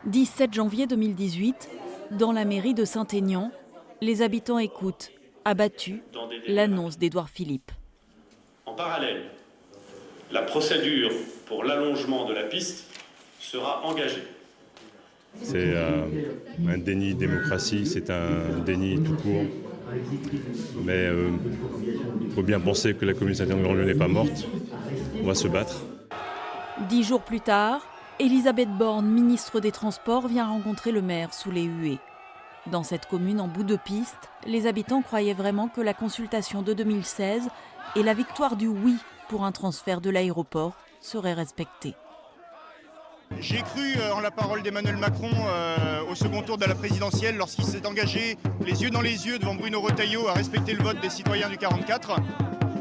17 janvier 2018, dans la mairie de Saint-Aignan, les habitants écoutent, abattus, l'annonce d'Édouard Philippe. En parallèle, la procédure pour l'allongement de la piste sera engagée. C'est un déni de démocratie, c'est un déni tout court. Mais il faut bien penser que la commune Saint-Aignan-Grandlieu n'est pas morte. On va se battre. 10 jours plus tard, Elisabeth Borne, ministre des Transports, vient rencontrer le maire sous les huées. Dans cette commune en bout de piste, les habitants croyaient vraiment que la consultation de 2016 et la victoire du oui pour un transfert de l'aéroport seraient respectées. J'ai cru en la parole d'Emmanuel Macron au second tour de la présidentielle lorsqu'il s'est engagé les yeux dans les yeux devant Bruno Retailleau à respecter le vote des citoyens du 44.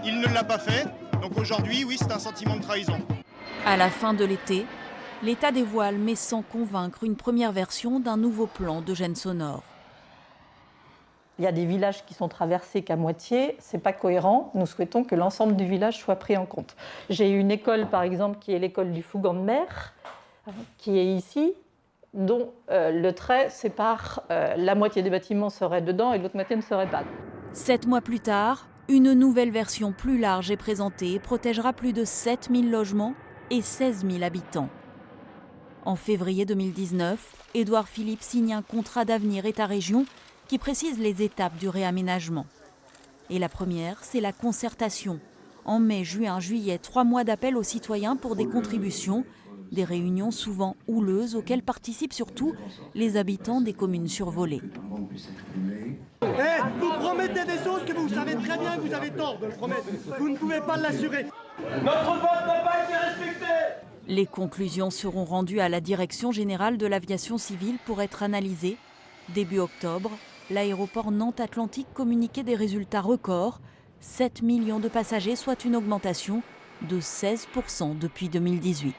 Il ne l'a pas fait, donc aujourd'hui, oui, c'est un sentiment de trahison. À la fin de l'été, l'État dévoile, mais sans convaincre, une première version d'un nouveau plan de gêne sonore. Il y a des villages qui sont traversés qu'à moitié, c'est pas cohérent. Nous souhaitons que l'ensemble du village soit pris en compte. J'ai une école, par exemple, qui est l'école du Fougan de Mer, qui est ici, dont le trait sépare, la moitié des bâtiments seraient dedans et l'autre moitié ne serait pas. 7 mois plus tard, une nouvelle version plus large est présentée et protégera plus de 7000 logements et 16 000 habitants. En février 2019, Édouard Philippe signe un contrat d'avenir État-région qui précise les étapes du réaménagement. Et la première, c'est la concertation. En mai, juin, juillet, 3 mois d'appel aux citoyens pour des contributions, des réunions souvent houleuses auxquelles participent surtout les habitants des communes survolées. Vous promettez des choses que vous savez très bien que vous avez tort de le promettre. Vous ne pouvez pas l'assurer. Notre vote n'a pas été respecté. Les conclusions seront rendues à la Direction générale de l'aviation civile pour être analysées. Début octobre, l'aéroport Nantes-Atlantique communiquait des résultats records. 7 millions de passagers, soit une augmentation de 16% depuis 2018.